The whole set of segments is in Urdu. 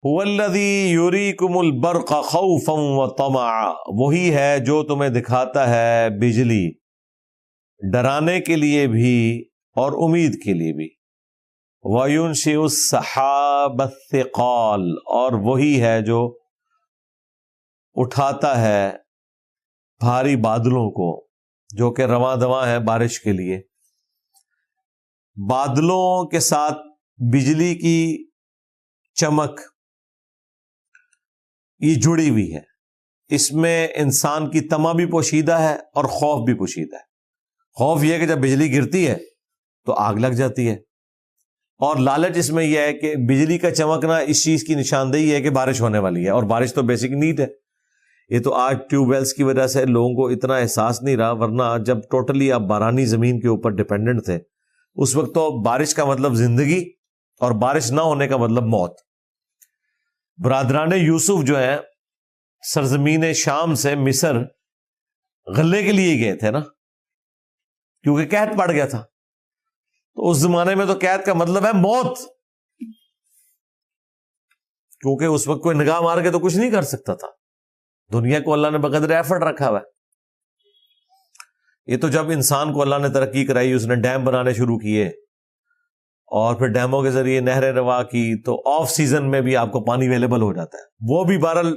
هو الذی یریکم البرق خوفا وطمعا، وہی ہے جو تمہیں دکھاتا ہے بجلی ڈرانے کے لیے بھی اور امید کے لیے بھی، وَيُنشِئُ السَّحَابَ الثِّقَالَ، اور وہی ہے جو اٹھاتا ہے بھاری بادلوں کو جو کہ رواں دواں ہے بارش کے لیے۔ بادلوں کے ساتھ بجلی کی چمک یہ جڑی ہوئی ہے، اس میں انسان کی طمع بھی پوشیدہ ہے اور خوف بھی پوشیدہ ہے۔ خوف یہ ہے کہ جب بجلی گرتی ہے تو آگ لگ جاتی ہے، اور لالچ اس میں یہ ہے کہ بجلی کا چمکنا اس چیز کی نشاندہی ہے کہ بارش ہونے والی ہے، اور بارش تو بیسک نیڈ ہے۔ یہ تو آج ٹیوب ویلز کی وجہ سے لوگوں کو اتنا احساس نہیں رہا، ورنہ جب ٹوٹلی آپ بارانی زمین کے اوپر ڈیپینڈنٹ تھے اس وقت تو بارش کا مطلب زندگی اور بارش نہ ہونے کا مطلب موت۔ برادران یوسف جو ہیں سرزمین شام سے مصر غلے کے لیے گئے تھے نا، کیونکہ قحط پڑ گیا تھا، تو اس زمانے میں تو قحط کا مطلب ہے موت، کیونکہ اس وقت کوئی نگاہ مار کے تو کچھ نہیں کر سکتا تھا، دنیا کو اللہ نے بقدر ایفرٹ رکھا ہوا ہے۔ یہ تو جب انسان کو اللہ نے ترقی کرائی، اس نے ڈیم بنانے شروع کیے اور پھر ڈیموں کے ذریعے نہریں روا کی، تو آف سیزن میں بھی آپ کو پانی اویلیبل ہو جاتا ہے۔ وہ بھی بہرحال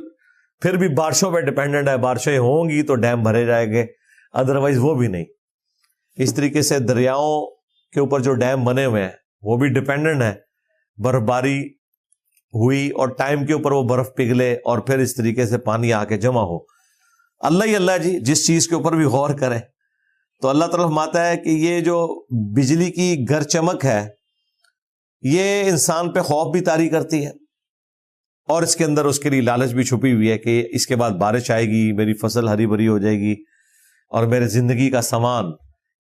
پھر بھی بارشوں پہ ڈیپینڈنٹ ہے، بارشیں ہوں گی تو ڈیم بھرے جائیں گے، ادروائز وہ بھی نہیں۔ اس طریقے سے دریاؤں کے اوپر جو ڈیم بنے ہوئے ہیں وہ بھی ڈیپینڈنٹ ہے، برف باری ہوئی اور ٹائم کے اوپر وہ برف پگھلے اور پھر اس طریقے سے پانی آ کے جمع ہو۔ اللہ ہی اللہ جی، جس چیز کے اوپر بھی غور کریں تو اللہ تعالیٰ فرماتا ہے کہ یہ جو بجلی کی گر چمک ہے یہ انسان پہ خوف بھی طاری کرتی ہے، اور اس کے اندر اس کے لیے لالچ بھی چھپی ہوئی ہے کہ اس کے بعد بارش آئے گی، میری فصل ہری بھری ہو جائے گی، اور میرے زندگی کا سامان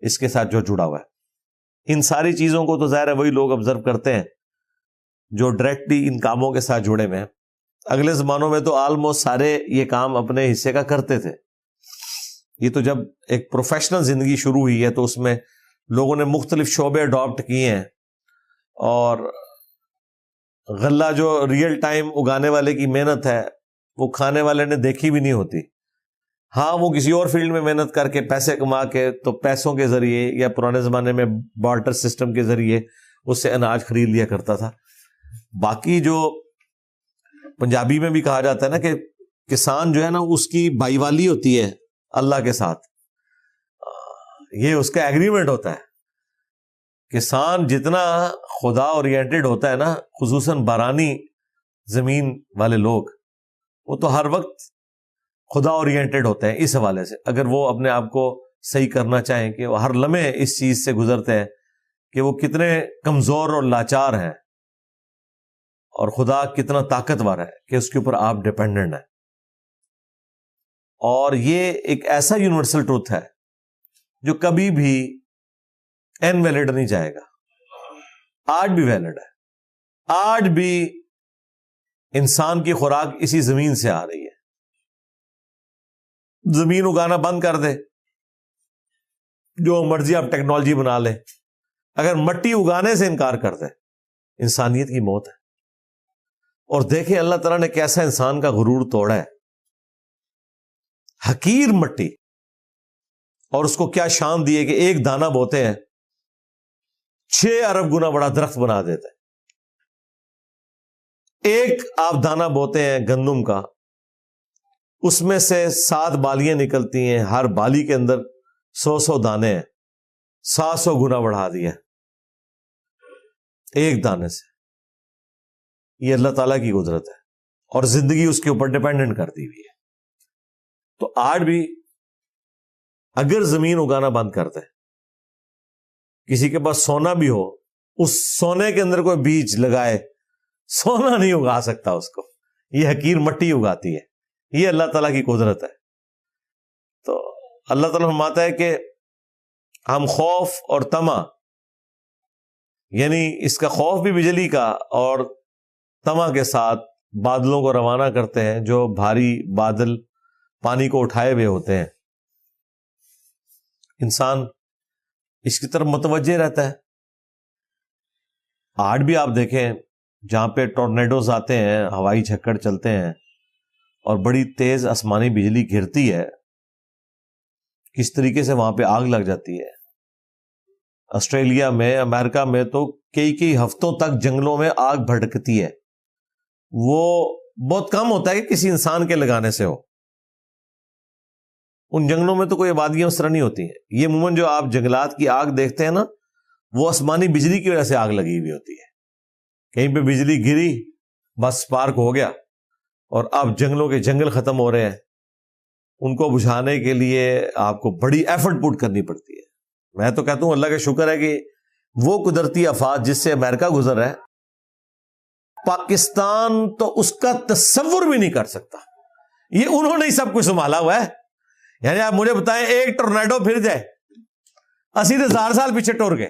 اس کے ساتھ جو جڑا ہوا ہے۔ ان ساری چیزوں کو تو ظاہر ہے وہی لوگ آبزرو کرتے ہیں جو ڈائریکٹلی ان کاموں کے ساتھ جڑے ہوئے ہیں۔ اگلے زمانوں میں تو آلموسٹ سارے یہ کام اپنے حصے کا کرتے تھے۔ یہ تو جب ایک پروفیشنل زندگی شروع ہوئی ہے تو اس میں لوگوں نے مختلف شعبے اڈاپٹ کیے ہیں، اور غلہ جو ریئل ٹائم اگانے والے کی محنت ہے وہ کھانے والے نے دیکھی بھی نہیں ہوتی۔ ہاں وہ کسی اور فیلڈ میں محنت کر کے پیسے کما کے تو پیسوں کے ذریعے یا پرانے زمانے میں بارٹر سسٹم کے ذریعے اس سے اناج خرید لیا کرتا تھا۔ باقی جو پنجابی میں بھی کہا جاتا ہے نا کہ کسان جو ہے نا اس کی بائی والی ہوتی ہے اللہ کے ساتھ، یہ اس کا ایگریمنٹ ہوتا ہے۔ کسان جتنا خدا اورینٹڈ ہوتا ہے نا، خصوصاً بارانی زمین والے لوگ، وہ تو ہر وقت خدا اورینٹڈ ہوتے ہیں اس حوالے سے۔ اگر وہ اپنے آپ کو صحیح کرنا چاہیں کہ وہ ہر لمحے اس چیز سے گزرتے ہیں کہ وہ کتنے کمزور اور لاچار ہیں، اور خدا کتنا طاقتور ہے کہ اس کے اوپر آپ ڈیپینڈنٹ ہیں۔ اور یہ ایک ایسا یونیورسل ٹروتھ ہے جو کبھی بھی انویلڈ نہیں جائے گا، آج بھی ویلڈ ہے۔ آج بھی انسان کی خوراک اسی زمین سے آ رہی ہے۔ زمین اگانا بند کر دے، جو مرضی آپ ٹیکنالوجی بنا لیں، اگر مٹی اگانے سے انکار کر دے انسانیت کی موت ہے۔ اور دیکھیں اللہ تعالیٰ نے کیسا انسان کا غرور توڑا ہے، حقیر مٹی، اور اس کو کیا شان دی ہے کہ ایک دانہ بوتے ہیں 6 ارب گنا بڑا درخت بنا دیتے ہیں۔ ایک آپ دانہ بوتے ہیں گندم کا، اس میں سے 7 بالیاں نکلتی ہیں، ہر بالی کے اندر 100 دانے ہیں، 700 گنا بڑھا دیا ایک دانے سے۔ یہ اللہ تعالیٰ کی قدرت ہے، اور زندگی اس کے اوپر ڈیپینڈنٹ کر دی ہوئی ہے۔ تو آج بھی اگر زمین اگانا بند کر دے، کسی کے پاس سونا بھی ہو، اس سونے کے اندر کوئی بیج لگائے، سونا نہیں اگا سکتا اس کو، یہ حقیر مٹی اگاتی ہے۔ یہ اللہ تعالیٰ کی قدرت ہے۔ تو اللہ تعالیٰ فرماتا ہے کہ ہم خوف اور طمع، یعنی اس کا خوف بھی بجلی کا اور طمع کے ساتھ بادلوں کو روانہ کرتے ہیں، جو بھاری بادل پانی کو اٹھائے ہوئے ہوتے ہیں۔ انسان اس کی طرف متوجہ رہتا ہے۔ آج بھی آپ دیکھیں جہاں پہ ٹورنیڈوز آتے ہیں، ہوائی جھکڑ چلتے ہیں اور بڑی تیز آسمانی بجلی گرتی ہے، کس طریقے سے وہاں پہ آگ لگ جاتی ہے۔ آسٹریلیا میں، امریکہ میں تو کئی ہفتوں تک جنگلوں میں آگ بھڑکتی ہے، وہ بہت کم ہوتا ہے کہ کسی انسان کے لگانے سے ہو۔ ان جنگلوں میں تو کوئی آبادیاں اس طرح نہیں ہوتی ہیں۔ یہ عموماً جو آپ جنگلات کی آگ دیکھتے ہیں نا، وہ آسمانی بجلی کی وجہ سے آگ لگی ہوئی ہوتی ہے۔ کہیں پہ بجلی گری، بس سپارک ہو گیا، اور اب جنگلوں کے جنگل ختم ہو رہے ہیں۔ ان کو بجھانے کے لیے آپ کو بڑی ایفرٹ پٹ کرنی پڑتی ہے۔ میں تو کہتا ہوں اللہ کا شکر ہے کہ وہ قدرتی آفات جس سے امریکہ گزر رہا ہے، پاکستان تو اس کا تصور بھی نہیں کر سکتا۔ یہ انہوں نے ہی سب کچھ سنبھالا ہوا ہے۔ یعنی آپ مجھے بتائیں، ایک ٹورنیڈو پھر جائے، 80,000 سال پیچھے ٹور گئے۔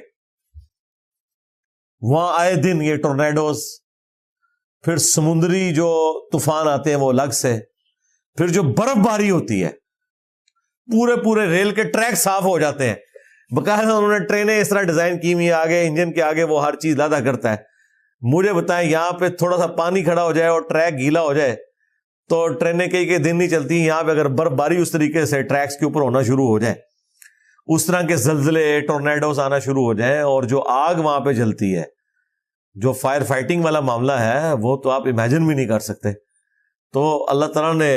وہاں آئے دن یہ ٹورنیڈوز، پھر سمندری جو طوفان آتے ہیں وہ الگ سے، پھر جو برف باری ہوتی ہے، پورے ریل کے ٹریک صاف ہو جاتے ہیں۔ باقاعدہ انہوں نے ٹرینیں اس طرح ڈیزائن کی ہوئی، آگے انجن کے آگے وہ ہر چیز لادا کرتا ہے۔ مجھے بتائیں، یہاں پہ تھوڑا سا پانی کھڑا ہو جائے اور ٹریک گیلا ہو جائے تو ٹرینیں کئی دن نہیں چلتی۔ یہاں پہ اگر برف باری اس طریقے سے ٹریکس کے اوپر ہونا شروع ہو جائے، اس طرح کے زلزلے، ٹورنیڈوز آنا شروع ہو جائیں، اور جو آگ وہاں پہ جلتی ہے، جو فائر فائٹنگ والا معاملہ ہے، وہ تو آپ امیجن بھی نہیں کر سکتے۔ تو اللہ تعالیٰ نے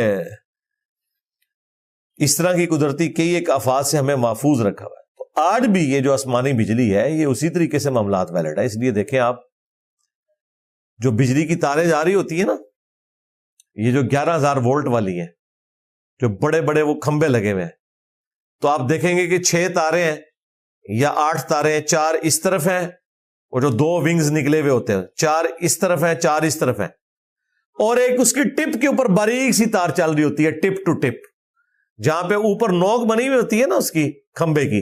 اس طرح کی قدرتی کئی ایک آفات سے ہمیں محفوظ رکھا ہوا ہے۔ تو آج بھی یہ جو آسمانی بجلی ہے، یہ اسی طریقے سے معاملات ویلڈ ہے۔ اس لیے دیکھیں آپ، جو بجلی کی تاریں جا رہی ہوتی ہیں نا، یہ جو 11,000 وولٹ والی ہیں، جو بڑے بڑے وہ کھمبے لگے ہوئے ہیں، تو آپ دیکھیں گے کہ 6 تارے ہیں یا 8 تارے ہیں، 4 اس طرف ہیں، اور جو 2 ونگز نکلے ہوئے ہوتے ہیں، 4 اس طرف ہیں، 4 اس طرف ہیں، اور ایک اس کی ٹپ کے اوپر باریک سی تار چل رہی ہوتی ہے، ٹپ ٹو ٹپ، جہاں پہ اوپر نوک بنی ہوئی ہوتی ہے نا اس کی کھمبے کی،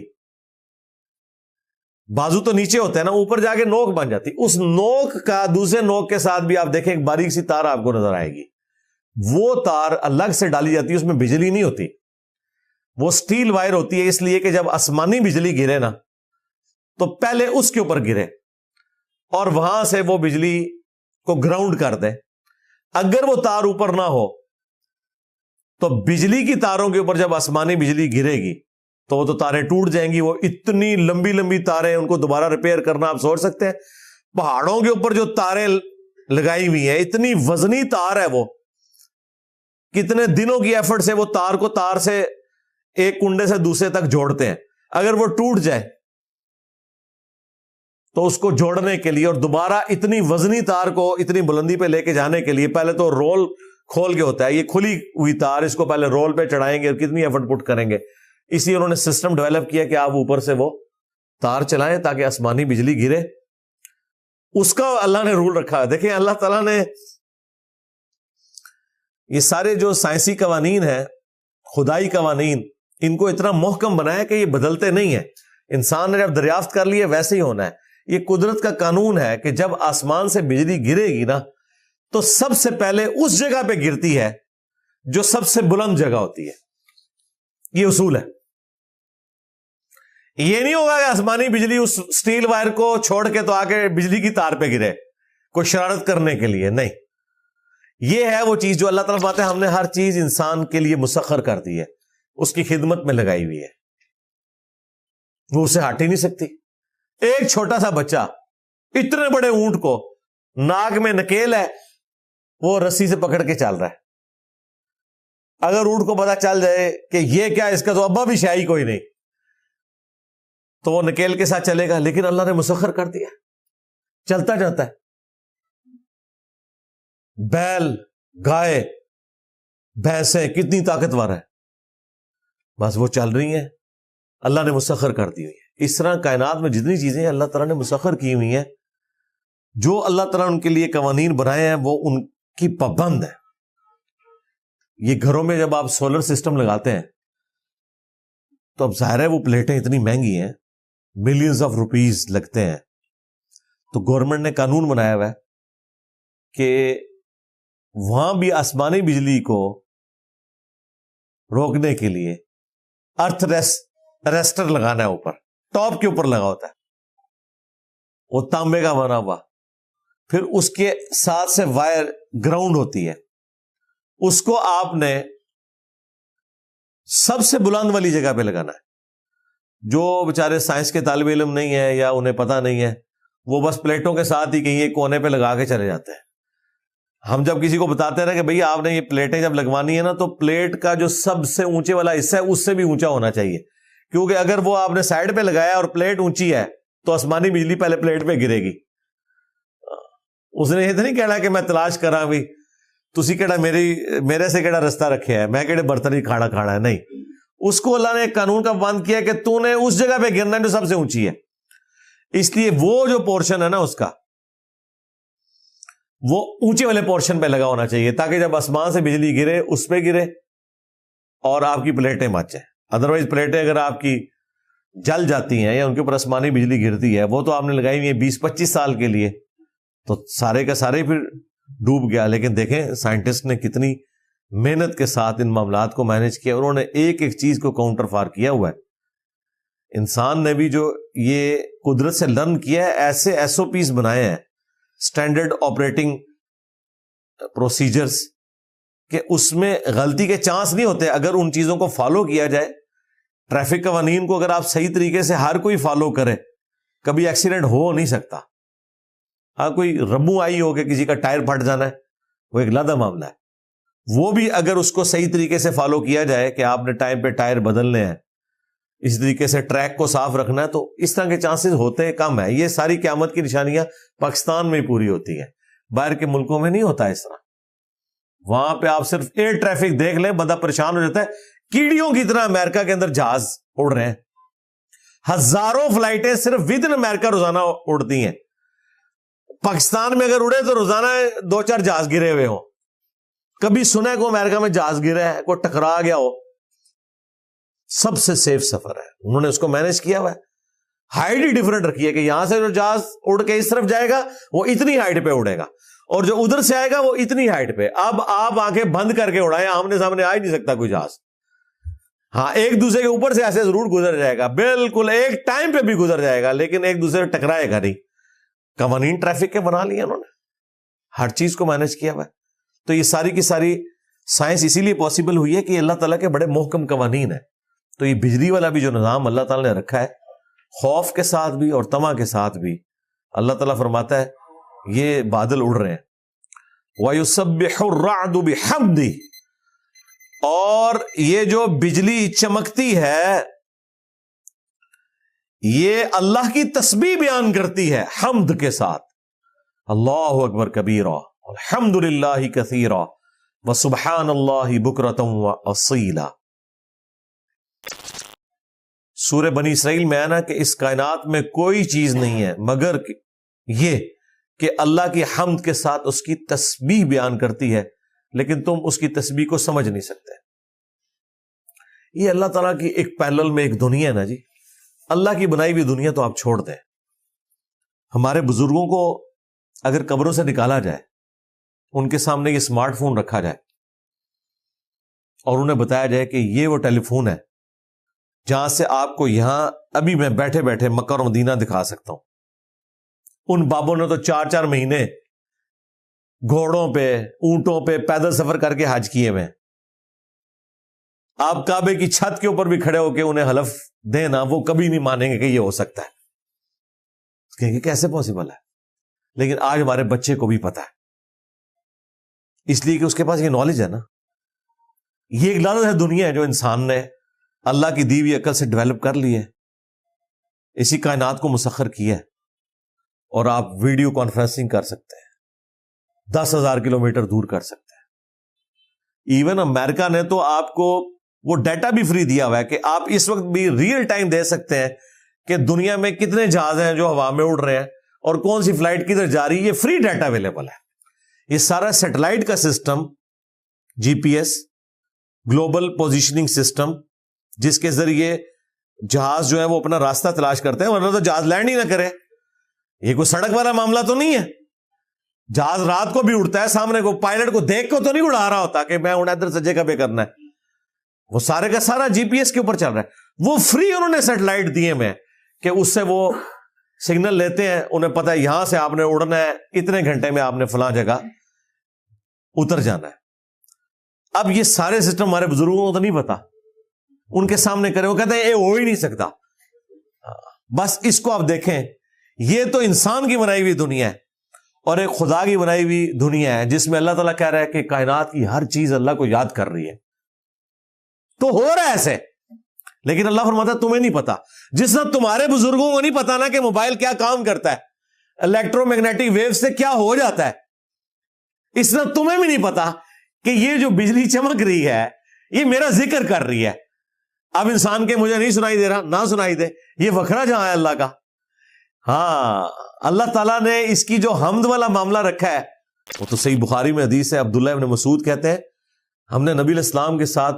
بازو تو نیچے ہوتا ہے نا، اوپر جا کے نوک بن جاتی، اس نوک کا دوسرے نوک کے ساتھ بھی آپ دیکھیں ایک باریک سی تار آپ کو نظر آئے گی۔ وہ تار الگ سے ڈالی جاتی ہے، اس میں بجلی نہیں ہوتی، وہ سٹیل وائر ہوتی ہے، اس لیے کہ جب آسمانی بجلی گرے نا تو پہلے اس کے اوپر گرے اور وہاں سے وہ بجلی کو گراؤنڈ کر دے۔ اگر وہ تار اوپر نہ ہو تو بجلی کی تاروں کے اوپر جب آسمانی بجلی گرے گی تو وہ تو تاریں ٹوٹ جائیں گی۔ وہ اتنی لمبی لمبی تاریں، ان کو دوبارہ ریپیئر کرنا آپ سوچ سکتے ہیں۔ پہاڑوں کے اوپر جو تاریں لگائی ہوئی ہیں، اتنی وزنی تار ہے، وہ کتنے دنوں کی ایفرٹ سے وہ تار کو تار سے ایک کنڈے سے دوسرے تک جوڑتے ہیں۔ اگر وہ ٹوٹ جائے تو اس کو جوڑنے کے لیے اور دوبارہ اتنی وزنی تار کو اتنی بلندی پہ لے کے جانے کے لیے پہلے تو رول کھول کے ہوتا ہے، یہ کھلی ہوئی تار، اس کو پہلے رول پہ چڑھائیں گے اور کتنی ایفرٹ پٹ کریں گے۔ اس لیے انہوں نے سسٹم ڈیولپ کیا کہ آپ اوپر سے وہ تار چلائیں تاکہ آسمانی بجلی گرے۔ اس کا اللہ نے رول رکھا ہے۔ دیکھیں اللہ تعالیٰ نے یہ سارے جو سائنسی قوانین ہیں، خدائی قوانین، ان کو اتنا محکم بنایا کہ یہ بدلتے نہیں ہیں۔ انسان نے جب دریافت کر لیے ویسے ہی ہونا ہے۔ یہ قدرت کا قانون ہے کہ جب آسمان سے بجلی گرے گی نا تو سب سے پہلے اس جگہ پہ گرتی ہے جو سب سے بلند جگہ ہوتی ہے۔ یہ اصول ہے۔ یہ نہیں ہوگا کہ آسمانی بجلی اس سٹیل وائر کو چھوڑ کے تو آ کے بجلی کی تار پہ گرے کوئی شرارت کرنے کے لیے، نہیں۔ یہ ہے وہ چیز جو اللہ تعالیٰ فرماتے ہیں ہم نے ہر چیز انسان کے لیے مسخر کر دی ہے، اس کی خدمت میں لگائی ہوئی ہے، وہ اسے ہٹ ہی نہیں سکتی۔ ایک چھوٹا سا بچہ اتنے بڑے اونٹ کو ناک میں نکیل ہے، وہ رسی سے پکڑ کے چل رہا ہے۔ اگر اونٹ کو پتا چل جائے کہ یہ کیا، اس کا تو ابا بھی شاہی کوئی نہیں، تو وہ نکیل کے ساتھ چلے گا، لیکن اللہ نے مسخر کر دیا، چلتا جاتا ہے۔ بیل، گائے، بھینسیں کتنی طاقتور ہے، بس وہ چل رہی ہیں، اللہ نے مسخر کر دی ہوئی ہے۔ اس طرح کائنات میں جتنی چیزیں اللہ تعالیٰ نے مسخر کی ہوئی ہیں، جو اللہ تعالیٰ نے ان کے لیے قوانین بنائے ہیں وہ ان کی پابند ہے۔ یہ گھروں میں جب آپ سولر سسٹم لگاتے ہیں تو اب ظاہر ہے وہ پلیٹیں اتنی مہنگی ہیں، ملینز آف روپیز لگتے ہیں، تو گورنمنٹ نے قانون بنایا ہوا ہے کہ وہاں بھی آسمانی بجلی کو روکنے کے لیے ارتھ ریسٹر لگانا ہے، اوپر ٹاپ کے اوپر لگا ہوتا ہے، وہ تانبے کا بنا ہوا، پھر اس کے ساتھ سے وائر گراؤنڈ ہوتی ہے، اس کو آپ نے سب سے بلند والی جگہ پہ لگانا ہے۔ جو بیچارے سائنس کے طالب علم نہیں ہے یا انہیں پتہ نہیں ہے، وہ بس پلیٹوں کے ساتھ ہی کہیں ایک کونے پہ لگا کے چلے جاتے ہیں۔ ہم جب کسی کو بتاتے ہیں نا کہ بھئی آپ نے یہ پلیٹیں جب لگوانی ہے نا، تو پلیٹ کا جو سب سے اونچے والا حصہ ہے اس سے بھی اونچا ہونا چاہیے، کیونکہ اگر وہ آپ نے سائڈ پہ لگایا اور پلیٹ اونچی ہے تو آسمانی بجلی پہلے پلیٹ پہ گرے گی۔ اس نے یہ تو نہیں کہنا کہ میں تلاش کراں بھی تسی کہڑا میرے سے کہڑا رستہ رکھے ہے، میں کہڑے برتن ہی کھانا ہے، نہیں۔ اس کو اللہ نے ایک قانون کا بند کیا کہ تو نے اس جگہ پہ گرنا ہے جو سب سے اونچی ہے، اس لیے وہ جو پورشن ہے نا اس کا، وہ اونچے والے پورشن پہ لگا ہونا چاہیے، تاکہ جب آسمان سے بجلی گرے اس پہ گرے اور آپ کی پلیٹیں بچ جائیں۔ ادروائز پلیٹیں اگر آپ کی جل جاتی ہیں یا ان کے اوپر آسمانی بجلی گرتی ہے، وہ تو آپ نے لگائی ہوئی ہے 20-25 سال کے لیے، تو سارے کا سارے پھر ڈوب گیا۔ لیکن دیکھیں سائنٹسٹ نے کتنی محنت کے ساتھ ان معاملات کو مینج کیا، انہوں نے ایک ایک چیز کو کاؤنٹر فار کیا ہوا ہے۔ انسان نے بھی جو یہ قدرت سے لرن کیا ہے، ایسے ایس او پیز بنائے ہیں، اسٹینڈرڈ آپریٹنگ پروسیجرز، کہ اس میں غلطی کے چانس نہیں ہوتے اگر ان چیزوں کو فالو کیا جائے۔ ٹریفک قوانین کو اگر آپ صحیح طریقے سے ہر کوئی فالو کرے، کبھی ایکسیڈنٹ ہو نہیں سکتا۔ ہاں کوئی ربو آئی ہو کہ کسی کا ٹائر پھٹ جانا ہے، وہ ایک علیحدہ معاملہ ہے، وہ بھی اگر اس کو صحیح طریقے سے فالو کیا جائے کہ آپ نے ٹائم پہ ٹائر بدلنے ہیں، اس طریقے سے ٹریک کو صاف رکھنا ہے، تو اس طرح کے چانسز ہوتے کم ہیں۔ یہ ساری قیامت کی نشانیاں پاکستان میں پوری ہوتی ہیں، باہر کے ملکوں میں نہیں ہوتا اس طرح۔ وہاں پہ آپ صرف ایئر ٹریفک دیکھ لیں، بندہ پریشان ہو جاتا ہے، کیڑیوں کی طرح امریکہ کے اندر جہاز اڑ رہے ہیں، ہزاروں فلائٹیں صرف ود ان امریکہ روزانہ اڑتی ہیں۔ پاکستان میں اگر اڑے تو روزانہ 2-4 جہاز گرے ہوئے ہوں، کبھی سنا کو امریکہ میں جہاز گرا ہے، کوئی ٹکرا گیا ہو۔ سب سے سیف سفر ہے، انہوں نے اس کو مینج کیا ہوا ہے، ہائٹ ہی ڈفرنٹ رکھی ہے کہ یہاں سے جو جہاز اڑ کے اس طرف جائے گا وہ اتنی ہائٹ پہ اڑے گا، اور جو ادھر سے آئے گا وہ اتنی ہائٹ پہ۔ اب آپ آنکھیں بند کر کے اڑائیں، آمنے سامنے آ ہی نہیں سکتا کوئی جہاز۔ ہاں ایک دوسرے کے اوپر سے ایسے ضرور گزر جائے گا، بالکل ایک ٹائم پہ بھی گزر جائے گا، لیکن ایک دوسرے سے ٹکرائے گا نہیں۔ قوانین ٹریفک کے بنا لیے انہوں نے، ہر چیز کو مینج کیا ہوا ہے۔ تو یہ ساری کی ساری سائنس اسی لیے پاسبل ہوئی ہے کہ اللہ تعالیٰ کے بڑے محکم قوانین ہیں۔ تو یہ بجلی والا بھی جو نظام اللہ تعالیٰ نے رکھا ہے، خوف کے ساتھ بھی اور طمع کے ساتھ بھی، اللہ تعالیٰ فرماتا ہے یہ بادل اڑ رہے ہیں، وَيُسَبِّحُ الرَّعْدُ بِحَمْدِهِ، اور یہ جو بجلی چمکتی ہے یہ اللہ کی تسبیح بیان کرتی ہے حمد کے ساتھ۔ اللہ اکبر کبیرہ الحمد للہ کثیرہ وسبحان اللہ بکرۃ واصیلا۔ سورہ بنی اسرائیل میں ہے نا کہ اس کائنات میں کوئی چیز نہیں ہے مگر یہ کہ اللہ کی حمد کے ساتھ اس کی تسبیح بیان کرتی ہے، لیکن تم اس کی تسبیح کو سمجھ نہیں سکتے۔ یہ اللہ تعالیٰ کی ایک پیرلل میں ایک دنیا ہے نا جی، اللہ کی بنائی ہوئی دنیا تو آپ چھوڑ دیں۔ ہمارے بزرگوں کو اگر قبروں سے نکالا جائے، ان کے سامنے یہ اسمارٹ فون رکھا جائے اور انہیں بتایا جائے کہ یہ وہ ٹیلی فون ہے جہاں سے آپ کو یہاں ابھی میں بیٹھے بیٹھے مکہ اور مدینہ دکھا سکتا ہوں۔ ان بابوں نے تو 4-4 مہینے گھوڑوں پہ، اونٹوں پہ پیدل سفر کر کے حج کیے ہوئے۔ آپ کعبے کی چھت کے اوپر بھی کھڑے ہو کے انہیں حلف دینا، وہ کبھی نہیں مانیں گے کہ یہ ہو سکتا ہے، کہیں گے کیسے پاسبل ہے۔ لیکن آج ہمارے بچے کو بھی پتا ہے، اس لیے کہ اس کے پاس یہ نالج ہے نا۔ یہ ایک لعنت ہے دنیا ہے جو انسان نے اللہ کی دی ہوئی عقل سے ڈیولپ کر لی ہے، اسی کائنات کو مسخر کیا ہے، اور آپ ویڈیو کانفرنسنگ کر سکتے ہیں، 10,000 کلومیٹر دور کر سکتے ہیں۔ ایون امریکہ نے تو آپ کو وہ ڈیٹا بھی فری دیا ہوا ہے کہ آپ اس وقت بھی ریئل ٹائم دے سکتے ہیں کہ دنیا میں کتنے جہاز ہیں جو ہوا میں اڑ رہے ہیں اور کون سی فلائٹ کدھر جا رہی ہے، یہ فری ڈیٹا اویلیبل ہے۔ یہ سارا سیٹلائٹ کا system, G P S, global positioning system, جس کے ذریعے جہاز جو ہے وہ اپنا راستہ تلاش کرتے ہیں، ورنہ تو جہاز لینڈ ہی نہ کرے۔ یہ کوئی سڑک والا معاملہ تو نہیں ہے، جہاز رات کو بھی اڑتا ہے، سامنے کو پائلٹ کو دیکھ کو تو نہیں اڑا رہا ہوتا کہ میں ادھر سے جگہ پہ کرنا ہے، وہ سارے کا سارا جی پی ایس کے اوپر چل رہا ہے۔ وہ فری انہوں نے سیٹلائٹ دیے میں کہ اس سے وہ سگنل لیتے ہیں, انہیں پتا ہے یہاں سے آپ نے اڑنا ہے, اتنے گھنٹے میں آپ نے فلاں جگہ اتر جانا ہے. اب یہ سارے سسٹم ہمارے بزرگوں کو تو نہیں پتا, ان کے سامنے کرے وہ کہتے ہیں یہ ہو ہی نہیں سکتا. بس اس کو آپ دیکھیں, یہ تو انسان کی بنائی ہوئی دنیا ہے اور ایک خدا کی بنائی ہوئی دنیا ہے جس میں اللہ تعالیٰ کہہ رہا ہے کہ کائنات کی ہر چیز اللہ کو یاد کر رہی ہے. تو ہو رہا ہے ایسے, لیکن اللہ فرماتا ہے تمہیں نہیں پتا. جس طرح تمہارے بزرگوں کو نہیں پتا نا کہ موبائل کیا کام کرتا ہے, الیکٹرو میگنیٹک ویو سے کیا ہو جاتا ہے, اس طرح تمہیں بھی نہیں پتا کہ یہ جو بجلی چمک رہی ہے یہ میرا ذکر کر رہی ہے. اب انسان کے مجھے نہیں سنائی دے رہا, نہ سنائی دے, یہ وکھرا جہاں ہے اللہ کا. ہاں, اللہ تعالیٰ نے اس کی جو حمد والا معاملہ رکھا ہے وہ تو صحیح بخاری میں حدیث ہے. عبداللہ ابن مسعود کہتے ہیں ہم نے نبی علیہ السلام کے ساتھ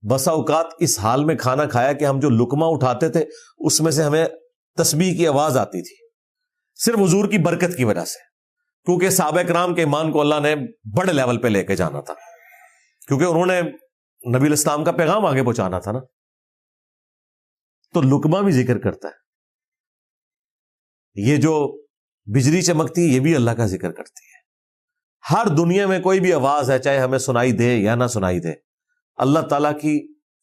بسا اوقات اس حال میں کھانا کھایا کہ ہم جو لقمہ اٹھاتے تھے اس میں سے ہمیں تسبیح کی آواز آتی تھی, صرف حضور کی برکت کی وجہ سے, کیونکہ صحابہ کرام کے ایمان کو اللہ نے بڑے لیول پہ لے کے جانا تھا, کیونکہ انہوں نے نبی علیہ السلام کا پیغام آگے پہنچانا تھا نا. تو لقمہ بھی ذکر کرتا ہے, یہ جو بجلی چمکتی یہ بھی اللہ کا ذکر کرتی ہے. ہر دنیا میں کوئی بھی آواز ہے, چاہے ہمیں سنائی دے یا نہ سنائی دے, اللہ تعالیٰ کی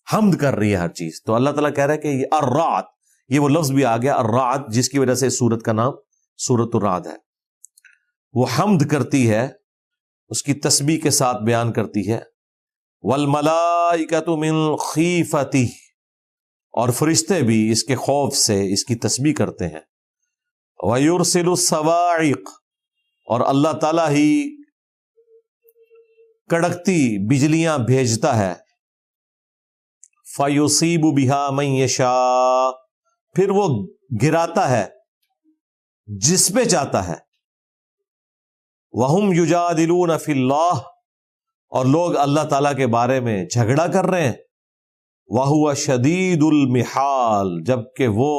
حمد کر رہی ہے ہر چیز. تو اللہ تعالیٰ کہہ رہا ہے کہ یہ الرعد, یہ وہ لفظ بھی آ گیا الرعد جس کی وجہ سے سورت کا نام سورت الرعد ہے. وہ حمد کرتی ہے, اس کی تسبیح کے ساتھ بیان کرتی ہے. والملائکۃ من خیفتہ, اور فرشتے بھی اس کے خوف سے اس کی تسبیح کرتے ہیں. وَيُرْسِلُ الصَّوَاعِقَ, اور اللہ تعالیٰ ہی کڑکتی بجلیاں بھیجتا ہے. فَيُصِيبُ بِهَا مَن يَشَاءُ, پھر وہ گراتا ہے جس پہ چاہتا ہے. وَهُمْ يُجَادِلُونَ فِي اللَّهِ, اور لوگ اللہ تعالیٰ کے بارے میں جھگڑا کر رہے ہیں. وَهُوَ شَدِيدُ الْمِحَالِ, جبکہ وہ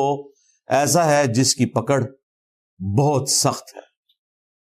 ایسا ہے جس کی پکڑ بہت سخت ہے.